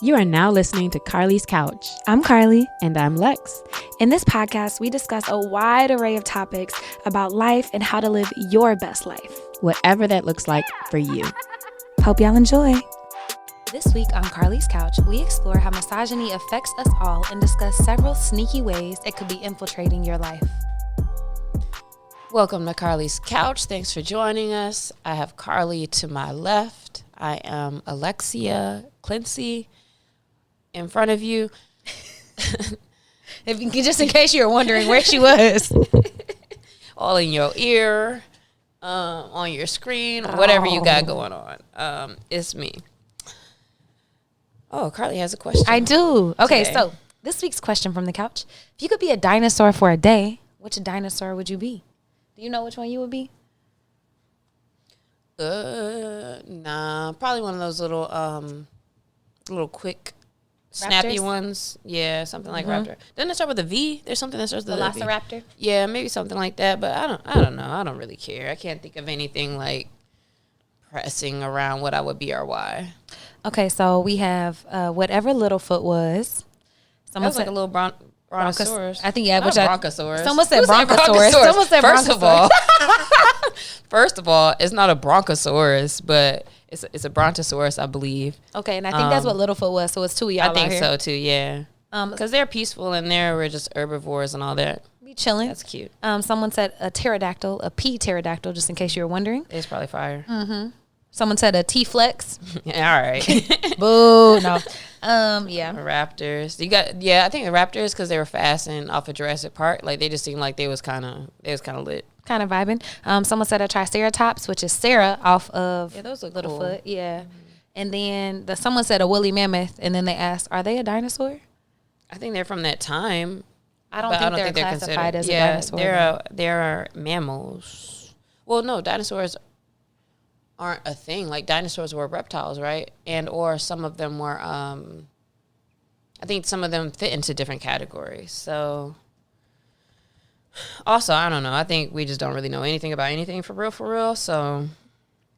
You are now listening to Carlie's Couch. I'm Carlie. And I'm Lex. In this podcast, we discuss a wide array of topics about life and how to live your best life. Whatever that looks like for you. Hope y'all enjoy. This week on Carlie's Couch, we explore how misogyny affects us all and discuss several sneaky ways it could be infiltrating your life. Welcome to Carlie's Couch. Thanks for joining us. I have Carlie to my left. I am Alexia Clincy in front of you. If you can, just in case you're wondering where she was. All in your ear, on your screen, whatever you got going on. It's me. Oh, Carlie has a question. I do. Okay, today. So this week's question from the couch. If you could be a dinosaur for a day, which dinosaur would you be? Do you know which one you would be? Nah, probably one of those little quick, snappy Raptors? ones. Yeah, something like raptor. Doesn't it start with a V? There's something that starts with a V. Velociraptor? Yeah, maybe something like that. But I don't know. I don't really care. I can't think of anything like pressing around what I would be or why. Okay, so we have whatever Littlefoot was. That was like a little brontosaurus. I think, yeah. Not bronchosaurus. Someone said bronchosaurus. Someone said First of all, it's not a bronchosaurus, but it's a brontosaurus, I believe. Okay, and I think that's what Littlefoot was. So it's two of y'all. I think so too. Yeah. Because they're peaceful and we're just herbivores and all that. Be chilling. That's cute. Someone said a pterodactyl, a P pterodactyl, just in case you were wondering. It's probably fire. Someone said a T-flex. Yeah, all right. Boo. No. Yeah. Raptors. I think the raptors, because they were fast and off of Jurassic Park, like they just seemed like they was kind of lit. Kind of vibing. Someone said a Triceratops, which is Sarah off of those look Littlefoot. cool. Yeah. And then someone said a woolly mammoth, and then they asked, are they a dinosaur? I think they're from that time. I don't think they're classified as a dinosaur. They're mammals. Well, no, dinosaurs aren't a thing. Like dinosaurs were reptiles, right? And or some of them were I think some of them fit into different categories. So also, I don't know. I think we just don't really know anything about anything for real. So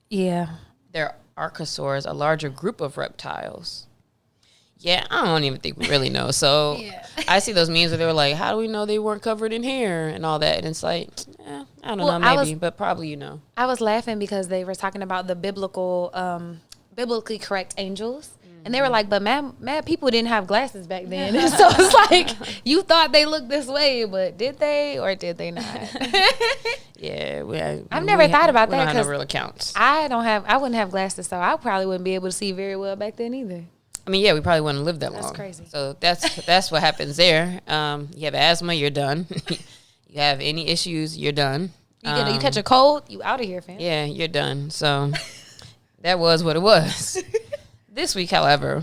Yeah. they're archosaurs, a larger group of reptiles. Yeah, I don't even think we really know. So I see those memes where they were like, how do we know they weren't covered in hair and all that? And it's like, I don't know, maybe, but probably you know. I was laughing because they were talking about the biblically correct angels. And they were like, but mad people didn't have glasses back then. So it's like, you thought they looked this way, but did they or did they not? Yeah. I've never thought about we that. don't have no real accounts. I wouldn't have glasses, so I probably wouldn't be able to see very well back then either. I mean, yeah, we probably wouldn't live that long. That's crazy. So that's what happens there. You have asthma, you're done. You have any issues, you're done. You catch a cold, you out of here, fam. Yeah, you're done. So that was what it was. This week, however,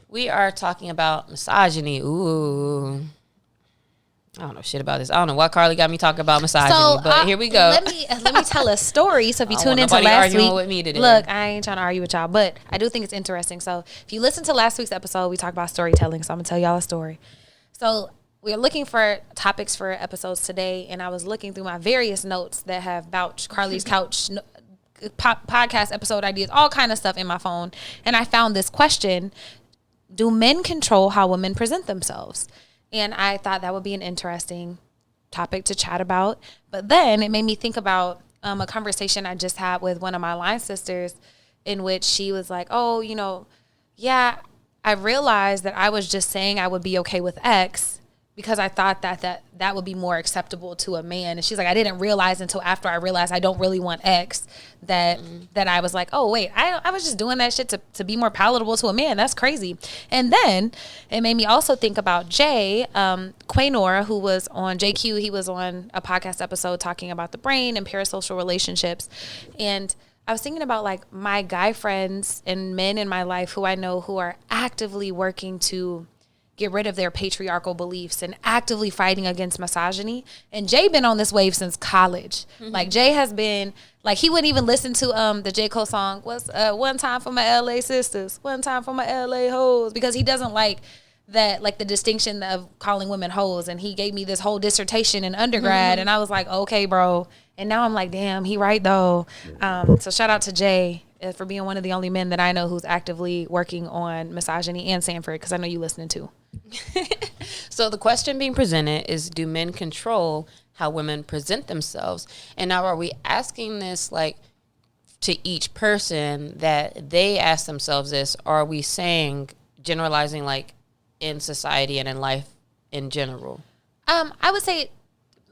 we are talking about misogyny. Ooh. I don't know shit about this. I don't know why Carlie got me talking about misogyny, but here we go. Let me tell a story. So if you tune into last week, with me today. Look, I ain't trying to argue with y'all, but I do think it's interesting. So if you listen to last week's episode, we talked about storytelling. So I'm gonna tell y'all a story. So we're looking for topics for episodes today, and I was looking through my various notes that have vouched Carlie's Couch podcast episode ideas, all kind of stuff in my phone, and I found this question: do men control how women present themselves? And I thought that would be an interesting topic to chat about. But then it made me think about a conversation I just had with one of my line sisters, in which she was like, oh, I realized that I was just saying I would be okay with X because I thought that would be more acceptable to a man. And she's like, I didn't realize until after I realized I don't really want X that I was like, oh, wait, I was just doing that shit to be more palatable to a man. That's crazy. And then it made me also think about Jay, Quaynor, who was on JQ. He was on a podcast episode talking about the brain and parasocial relationships. And I was thinking about like my guy friends and men in my life who I know who are actively working to get rid of their patriarchal beliefs and actively fighting against misogyny. And Jay been on this wave since college. Like Jay has been like, he wouldn't even listen to the J. Cole song, one time for my LA sisters, one time for my LA hoes, because he doesn't like that, like the distinction of calling women hoes. And he gave me this whole dissertation in undergrad, and I was like, okay, bro. And now I'm like, damn, he right though. So shout out to Jay. for being one of the only men that I know who's actively working on misogyny, and Sanford, because I know you listening too. So the question being presented is, do men control how women present themselves? And now are we asking this like to each person that they ask themselves this, or are we saying, generalizing like in society and in life in general? I would say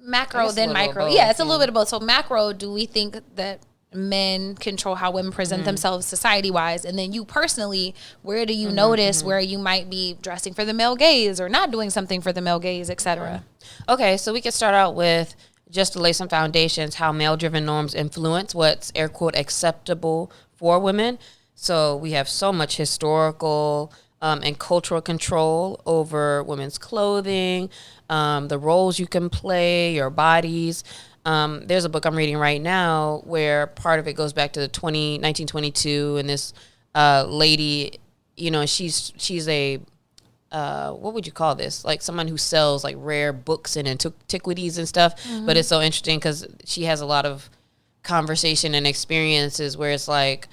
macro then micro. Yeah, it's a little bit of both. So macro, do we think that men control how women present themselves society-wise? And then you personally, where do you notice where you might be dressing for the male gaze or not doing something for the male gaze, etc.? Okay, so we can start out with, just to lay some foundations, how male-driven norms influence what's air quote acceptable for women. So we have so much historical and cultural control over women's clothing, the roles you can play, your bodies. There's a book I'm reading right now where part of it goes back to 1922, and this lady, you know, she's a what would you call this? Like someone who sells like rare books and antiquities and stuff. But it's so interesting because she has a lot of conversation and experiences where it's like,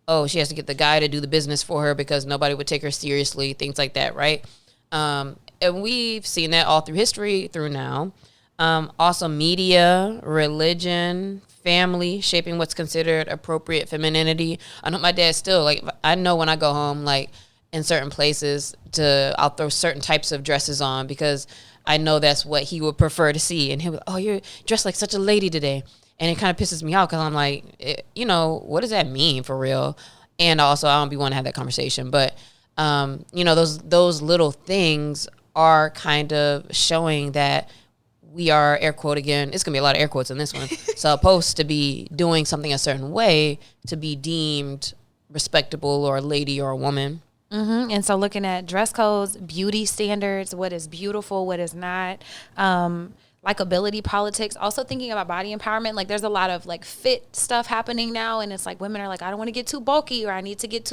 oh, she has to get the guy to do the business for her because nobody would take her seriously, things like that, right? And we've seen that all through history, through now. Also media, religion, family, shaping what's considered appropriate femininity. I know my dad still, like, I know when I go home, like, in certain places, I'll throw certain types of dresses on because I know that's what he would prefer to see. And he'll be, oh, you're dressed like such a lady today. And it kind of pisses me off because I'm like, you know, what does that mean for real? And also, I don't be wanting to have that conversation. But, you know, those little things are kind of showing that we are, air quote again, it's going to be a lot of air quotes in this one, supposed to be doing something a certain way to be deemed respectable or a lady or a woman. And so looking at dress codes, beauty standards, what is beautiful, what is not, likability politics, also thinking about body empowerment. Like there's a lot of like fit stuff happening now, and it's like women are like, I don't want to get too bulky, or I need to get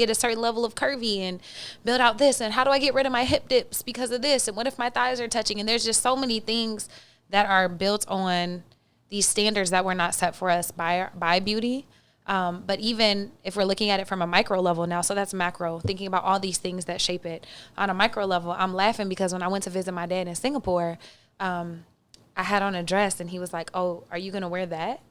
a certain level of curvy and build out this, and how do I get rid of my hip dips because of this, and what if my thighs are touching? And there's just so many things that are built on these standards that were not set for us by beauty. But even if we're looking at it from a micro level now, so that's macro, thinking about all these things that shape it. On a micro level, I'm laughing because when I went to visit my dad in Singapore, I had on a dress and he was like, oh, are you going to wear that?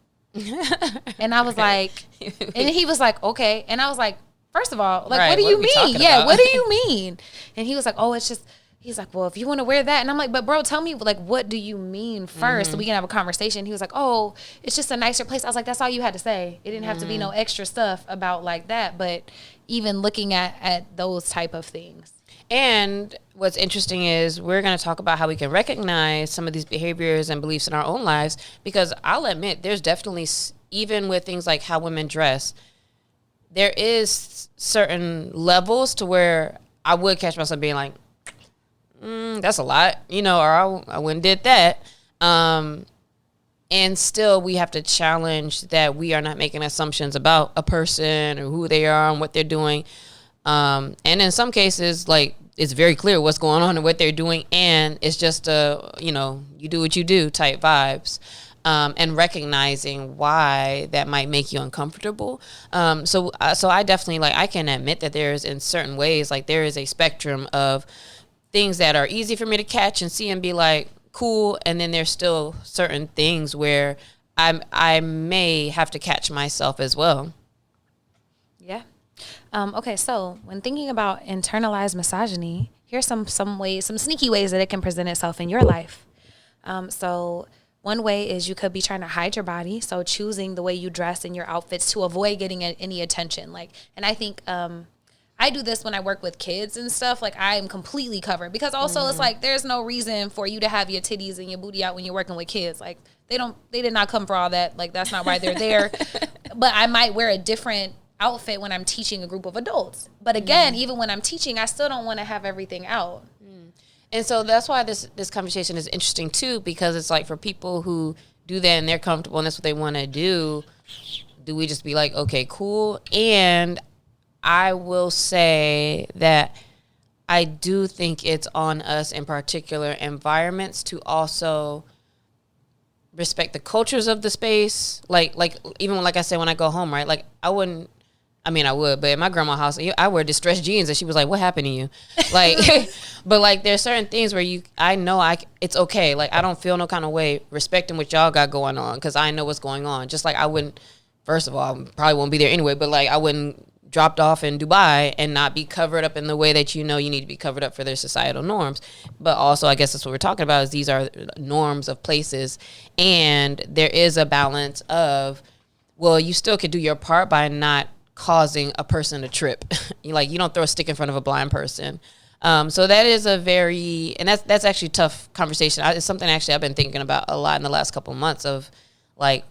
And I was like, and he was like, okay. And I was like, first of all, like, what do you mean? Yeah, what do you mean? And he was like, oh, it's just, he's like, well, if you want to wear that. And I'm like, but bro, tell me, like, what do you mean first so we can have a conversation? He was like, oh, it's just a nicer place. I was like, that's all you had to say. It didn't have to be no extra stuff about like that. But even looking at those type of things. And what's interesting is we're going to talk about how we can recognize some of these behaviors and beliefs in our own lives, because I'll admit there's definitely, even with things like how women dress, there is certain levels to where I would catch myself being like, that's a lot, you know, or I wouldn't did that. And still we have to challenge that we are not making assumptions about a person or who they are and what they're doing. And in some cases, like, it's very clear what's going on and what they're doing. And it's just you know, you do what you do type vibes. And recognizing why that might make you uncomfortable. So I definitely, like, I can admit that there's, in certain ways, like, there is a spectrum of things that are easy for me to catch and see and be like, cool. And then there's still certain things where I may have to catch myself as well. Yeah. Okay, so when thinking about internalized misogyny, here's some ways, some sneaky ways that it can present itself in your life. So one way is you could be trying to hide your body, so choosing the way you dress in your outfits to avoid getting any attention. Like, and I think I do this when I work with kids and stuff. Like, I am completely covered because also it's like there's no reason for you to have your titties and your booty out when you're working with kids. Like, they did not come for all that. Like, that's not why they're there. But I might wear a different outfit when I'm teaching a group of adults. But again, even when I'm teaching, I still don't want to have everything out. And so that's why this conversation is interesting too, because it's like for people who do that and they're comfortable and that's what they want to do we just be like, okay, cool? And I will say that I do think it's on us in particular environments to also respect the cultures of the space. Like even like I said, when I go home, right? Like, I wouldn't I mean, I would, but in my grandma's house, I wear distressed jeans, and she was like, "What happened to you?" Like, but like, there's certain things where it's okay. Like, I don't feel no kind of way respecting what y'all got going on because I know what's going on. Just like I wouldn't. First of all, I probably won't be there anyway, but like, I wouldn't dropped off in Dubai and not be covered up in the way that you need to be covered up for their societal norms. But also, I guess that's what we're talking about, is these are norms of places, and there is a balance of, well, you still could do your part by not causing a person to trip. Like, you don't throw a stick in front of a blind person. So that is a very, and that's actually a tough conversation. It's something actually I've been thinking about a lot in the last couple of months of, like,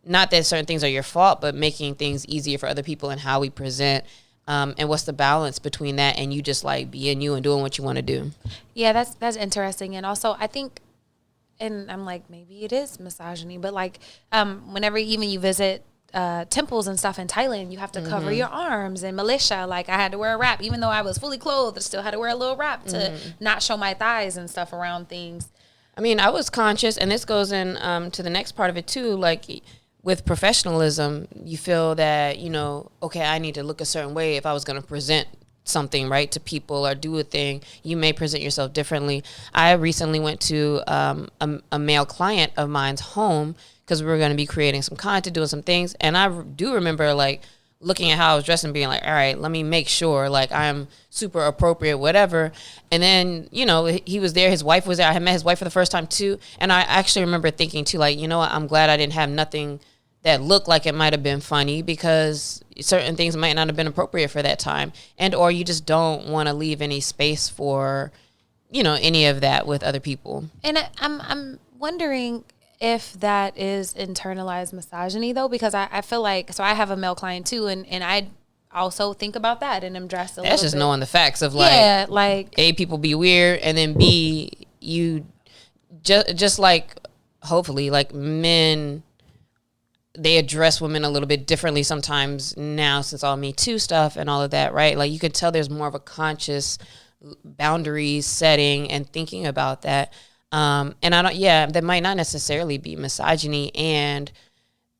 not that certain things are your fault, but making things easier for other people and how we present. And what's the balance between that and you just like being you and doing what you want to do? Yeah, that's interesting. And also I think, and I'm like, maybe it is misogyny, but like, whenever even you visit temples and stuff in Thailand, you have to cover your arms. And Malaysia, like, I had to wear a wrap, even though I was fully clothed, I still had to wear a little wrap to not show my thighs and stuff around things. I mean, I was conscious, and this goes in to the next part of it too. Like, with professionalism, you feel that, okay, I need to look a certain way if I was going to present something, right, to people or do a thing. You may present yourself differently. I recently went to a male client of mine's home because we were going to be creating some content, doing some things. And I do remember, like, looking at how I was dressed and being like, all right, let me make sure, like, I'm super appropriate, whatever. And then, he was there. His wife was there. I had met his wife for the first time, too. And I actually remember thinking, too, like, you know what, I'm glad I didn't have nothing that looked like it might have been funny, because certain things might not have been appropriate for that time. And or you just don't want to leave any space for, any of that with other people. And I'm wondering if that is internalized misogyny, though, because I feel like, so I have a male client too, and I also think about that and I'm dressed a little bit. That's just knowing the facts of, like, yeah, like, A, people be weird, and then B, you just like, hopefully, like, men, they address women a little bit differently sometimes now since all Me Too stuff and all of that, right? Like, you could tell there's more of a conscious boundaries setting and thinking about that. And that might not necessarily be misogyny, and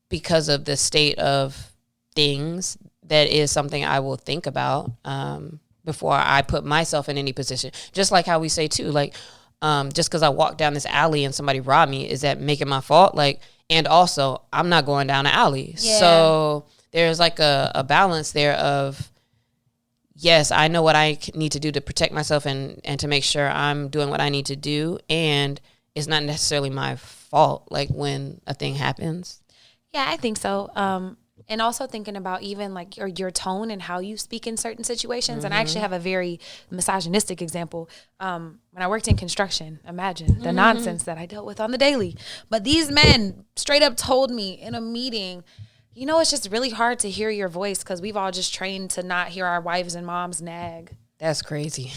because of the state of things, that is something I will think about before I put myself in any position. Just like how we say too, like, just because I walk down this alley and somebody robbed me, is that making my fault? Like, and also, I'm not going down an alley. Yeah. So there's like a balance there of, yes, I know what I need to do to protect myself and to make sure I'm doing what I need to do. And it's not necessarily my fault, like, when a thing happens. Yeah, I think so. And also thinking about even like your tone and how you speak in certain situations. And I actually have a very misogynistic example. When I worked in construction, imagine the nonsense that I dealt with on the daily. But these men straight up told me in a meeting, it's just really hard to hear your voice because we've all just trained to not hear our wives and moms nag. That's crazy.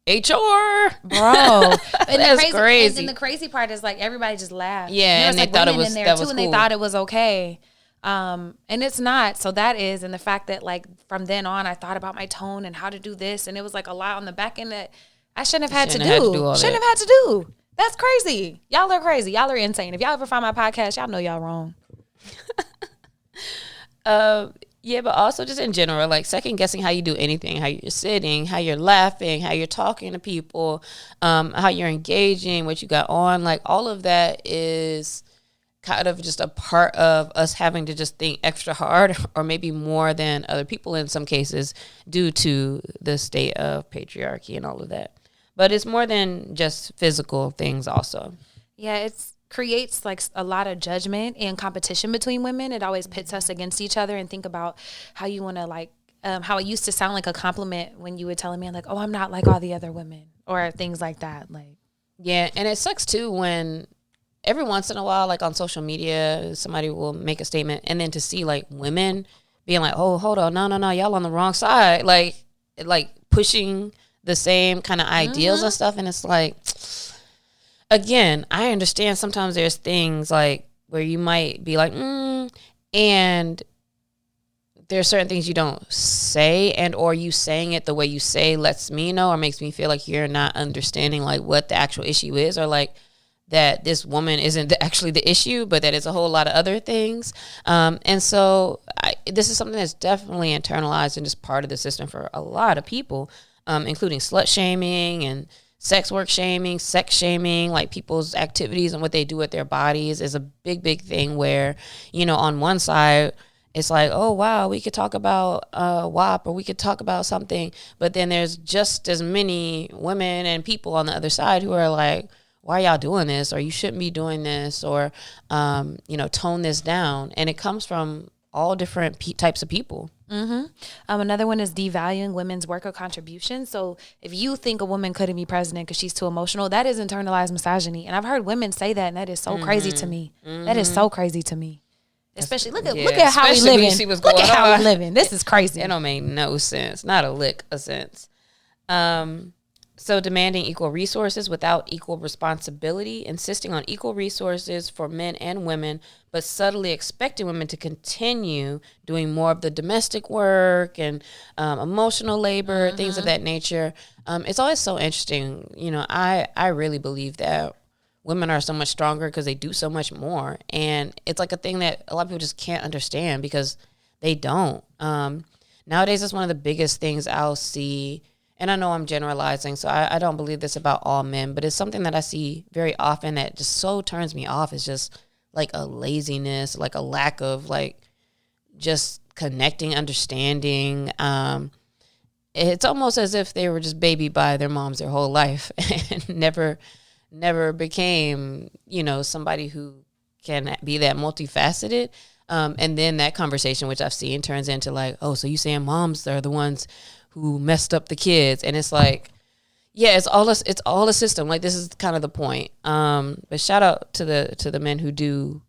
HR, bro. And that's crazy. And the crazy part is, like, everybody just laughed. Yeah, and they thought it was in there that too, was and cool. they thought it was okay. And it's not. So that is, and the fact that, like, from then on, I thought about my tone and how to do this, and it was like a lot on the back end that I shouldn't have had to do. Shouldn't have had to do. That's crazy. Y'all are crazy. Y'all are insane. If y'all ever find my podcast, y'all know y'all wrong. Yeah, but also just in general, like, second guessing how you do anything, how you're sitting, how you're laughing, how you're talking to people, how you're engaging, what you got on, like, all of that is kind of just a part of us having to just think extra hard, or maybe more than other people in some cases, due to the state of patriarchy and all of that. But it's more than just physical things also. Yeah, it's creates like a lot of judgment and competition between women. It always pits us against each other, and think about how you want to, like, how it used to sound like a compliment when you would tell a man, like, oh, I'm not like all the other women, or things like that. Like, yeah, and it sucks too when every once in a while, like, on social media, somebody will make a statement, and then to see, like, women being like, oh, hold on, no, y'all on the wrong side, like pushing the same kind of ideals and stuff, and it's like, again, I understand sometimes there's things like where you might be like, and there's certain things you don't say, and or you saying it the way you say lets me know or makes me feel like you're not understanding, like, what the actual issue is, or like that this woman isn't actually the issue, but that it's a whole lot of other things. And so this is something that's definitely internalized and just part of the system for a lot of people, including slut shaming and sex work shaming, sex shaming, like people's activities and what they do with their bodies is a big, big thing where, you know, on one side, it's like, oh, wow, we could talk about WAP or we could talk about something. But then there's just as many women and people on the other side who are like, why are y'all doing this? Or you shouldn't be doing this, or, you know, tone this down. And it comes from all different types of people. Mm-hmm. Another one is devaluing women's work or contribution. So if you think a woman couldn't be president because she's too emotional, that is internalized misogyny. And I've heard women say that, and that is so crazy to me. That is so crazy to me. Especially look at how we living. Look at how we living. This is crazy. It don't make no sense. Not a lick of sense. So demanding equal resources without equal responsibility, insisting on equal resources for men and women, but subtly expecting women to continue doing more of the domestic work and emotional labor, things of that nature. It's always so interesting. You know, I really believe that women are so much stronger because they do so much more. And it's like a thing that a lot of people just can't understand because they don't. Nowadays, it's one of the biggest things I'll see. And I know I'm generalizing, so I don't believe this about all men, but it's something that I see very often that just so turns me off. It's just like a laziness, like a lack of like just connecting, understanding. It's almost as if they were just babied by their moms their whole life and never became, you know, somebody who can be that multifaceted. And then that conversation, which I've seen, turns into like, oh, so you saying moms are the ones who messed up the kids? And it's like, yeah, it's all a system. Like, this is kind of the point. But shout out to the men who do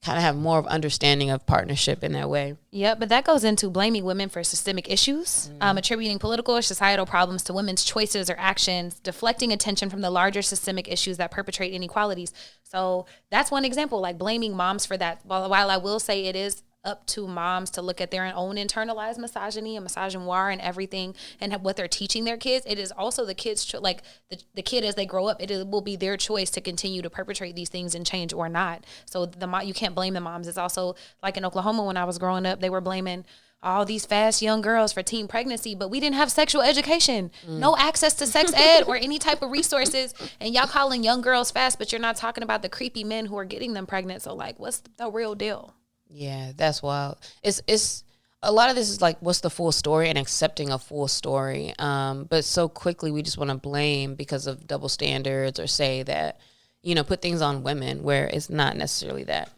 kind of have more of understanding of partnership in that way. Yeah, but that goes into blaming women for systemic issues, attributing political or societal problems to women's choices or actions, deflecting attention from the larger systemic issues that perpetrate inequalities. So that's one example, like blaming moms for that. While I will say it is up to moms to look at their own internalized misogyny and misogynoir and everything and what they're teaching their kids, it is also the kids, like the kid as they grow up, it will be their choice to continue to perpetrate these things and change or not. So you can't blame the moms. It's also like in Oklahoma when I was growing up, they were blaming all these fast young girls for teen pregnancy, but we didn't have sexual education, no access to sex ed or any type of resources. And y'all calling young girls fast, but you're not talking about the creepy men who are getting them pregnant. So like, what's the real deal? Yeah, that's wild. It's a lot of this is like, what's the full story and accepting a full story. But so quickly we just want to blame because of double standards or say that, you know, put things on women where it's not necessarily that.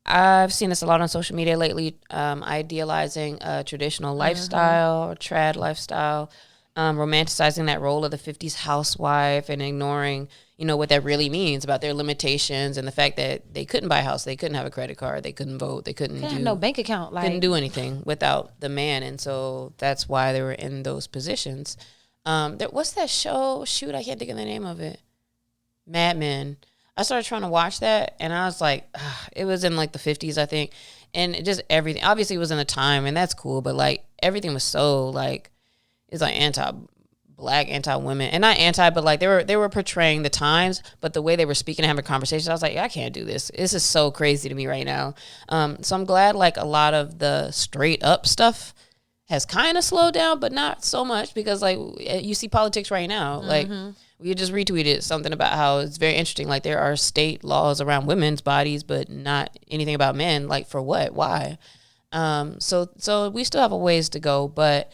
I've seen this a lot on social media lately, idealizing a traditional lifestyle, trad lifestyle, romanticizing that role of the 50s housewife and ignoring, you know, what that really means about their limitations and the fact that they couldn't buy a house, they couldn't have a credit card, they couldn't vote, they couldn't have no bank account, couldn't do anything without the man. And so that's why they were in those positions. What's that show? Shoot, I can't think of the name of it. Mad Men. I started trying to watch that, and I was like, it was in like the 50s, I think, and it just everything. Obviously, it was in a time, and that's cool, but like everything was so like, it's like anti-black, anti-women, and not anti, but like they were portraying the times, but the way they were speaking and having conversations, I was like, I can't do this. This is so crazy to me right now. So I'm glad like a lot of the straight up stuff has kind of slowed down, but not so much, because like you see politics right now, like. We just retweeted something about how it's very interesting. Like, there are state laws around women's bodies, but not anything about men. Like, for what? Why? So we still have a ways to go, but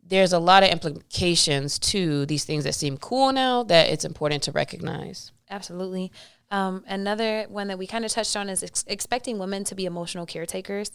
there's a lot of implications to these things that seem cool now that it's important to recognize. Absolutely. Another one that we kind of touched on is expecting women to be emotional caretakers.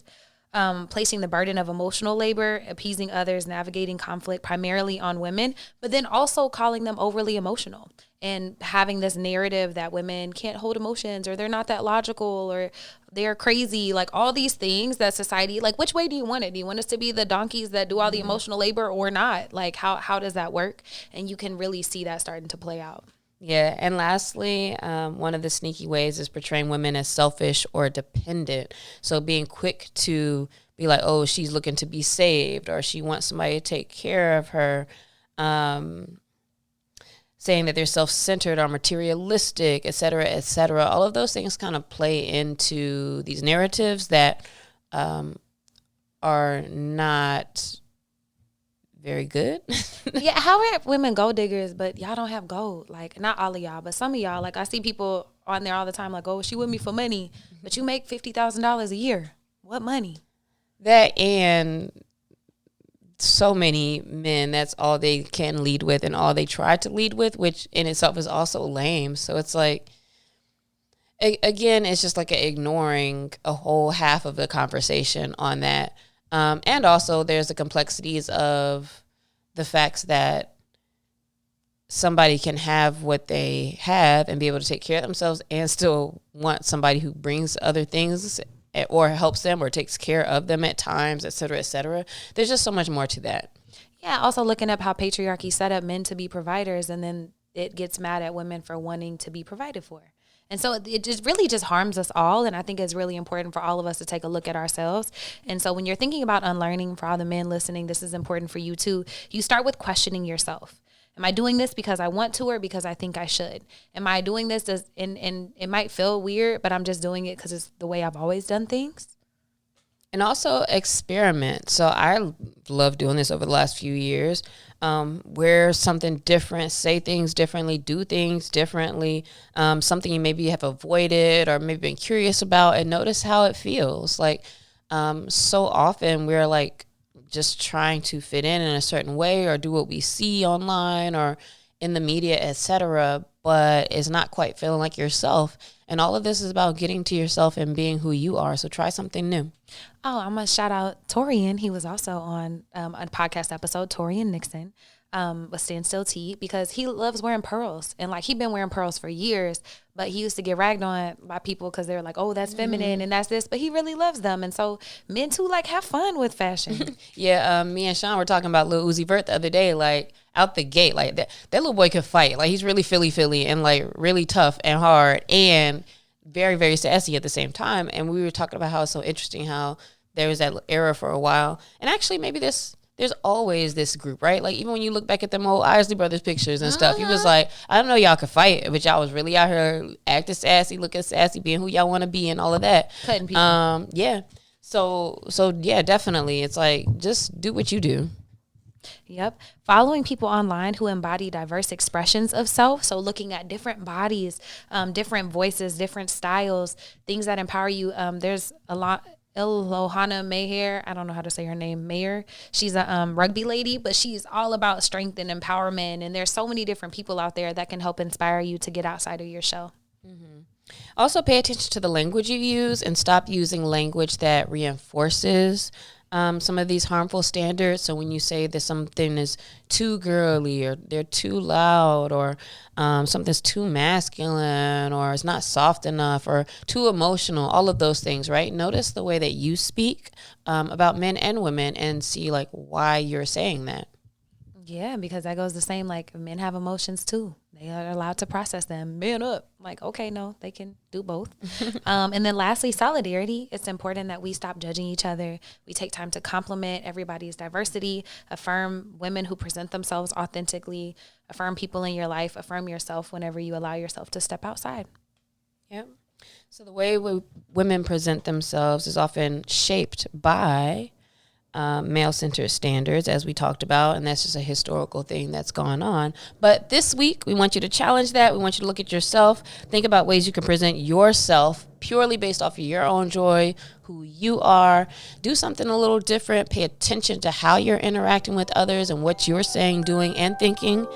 Placing the burden of emotional labor, appeasing others, navigating conflict primarily on women, but then also calling them overly emotional and having this narrative that women can't hold emotions or they're not that logical or they're crazy, like all these things that society, like which way do you want it? Do you want us to be the donkeys that do all the emotional labor or not? Like how does that work? And you can really see that starting to play out. Yeah, and lastly, one of the sneaky ways is portraying women as selfish or dependent. So being quick to be like, oh, she's looking to be saved, or she wants somebody to take care of her. saying that they're self-centered or materialistic, et cetera, et cetera. All of those things kind of play into these narratives that are not very good. Yeah, how are women gold diggers, but y'all don't have gold? Like, not all of y'all, but some of y'all. Like, I see people on there all the time like, oh, she with me for money, but you make $50,000 a year. What money? That, and so many men, that's all they can lead with and all they try to lead with, which in itself is also lame. So it's like, again, it's just like ignoring a whole half of the conversation on that. And also there's the complexities of the facts that somebody can have what they have and be able to take care of themselves and still want somebody who brings other things or helps them or takes care of them at times, et cetera, et cetera. There's just so much more to that. Yeah, also looking up how patriarchy set up men to be providers, and then it gets mad at women for wanting to be provided for. And so it just really just harms us all. And I think it's really important for all of us to take a look at ourselves. And so when you're thinking about unlearning, for all the men listening, this is important for you too. You start with questioning yourself. Am I doing this because I want to or because I think I should? Am I doing this and it might feel weird, but I'm just doing it because it's the way I've always done things? And also experiment. So I love doing this over the last few years. Wear something different, say things differently, do things differently, something you maybe have avoided or maybe been curious about, and notice how it feels. Like, so often we're like just trying to fit in a certain way or do what we see online or in the media, etc., but it's not quite feeling like yourself. And all of this is about getting to yourself and being who you are. So try something new. Oh, I'm going to shout out Torian. He was also on a podcast episode, Torian Nixon, with Standstill Tea, because he loves wearing pearls. And like, he'd been wearing pearls for years, but he used to get ragged on by people because they were like, oh, that's feminine and that's this. But he really loves them. And so men too, like, have fun with fashion. Yeah, me and Sean were talking about Lil Uzi Vert the other day, like, out the gate, like that little boy could fight. Like, he's really Philly and like really tough and hard and very, very sassy at the same time. And we were talking about how it's so interesting how there was that era for a while. And actually maybe there's always this group, right? Like, even when you look back at them old Isley Brothers pictures and stuff, he was like, I don't know y'all could fight, but y'all was really out here acting sassy, looking sassy, being who y'all want to be and all of that. Cutting people. Yeah. So yeah, definitely. It's like, just do what you do. Yep. Following people online who embody diverse expressions of self. So looking at different bodies, different voices, different styles, things that empower you. There's a lot. Ilohana Mayer, I don't know how to say her name, Mayer. She's a rugby lady, but she's all about strength and empowerment. And there's so many different people out there that can help inspire you to get outside of your shell. Mm-hmm. Also, pay attention to the language you use and stop using language that reinforces some of these harmful standards. So when you say that something is too girly or they're too loud or something's too masculine or it's not soft enough or too emotional, all of those things, right? Notice the way that you speak about men and women and see like why you're saying that. Yeah, because that goes the same, like men have emotions too. They are allowed to process them. Man up. Like, okay, no, they can do both. And then lastly, solidarity. It's important that we stop judging each other. We take time to compliment everybody's diversity, affirm women who present themselves authentically, affirm people in your life, affirm yourself whenever you allow yourself to step outside. Yep. So the way women present themselves is often shaped by male-centered standards, as we talked about, and that's just a historical thing that's gone on. But this week, we want you to challenge that. We want you to look at yourself, think about ways you can present yourself purely based off of your own joy, who you are. Do something a little different. Pay attention to how you're interacting with others and what you're saying, doing, and thinking,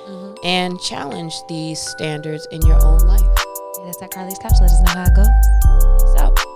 and challenge these standards in your own life. Yeah, that's at Carlie's Couch. Let us know how it goes. Peace out.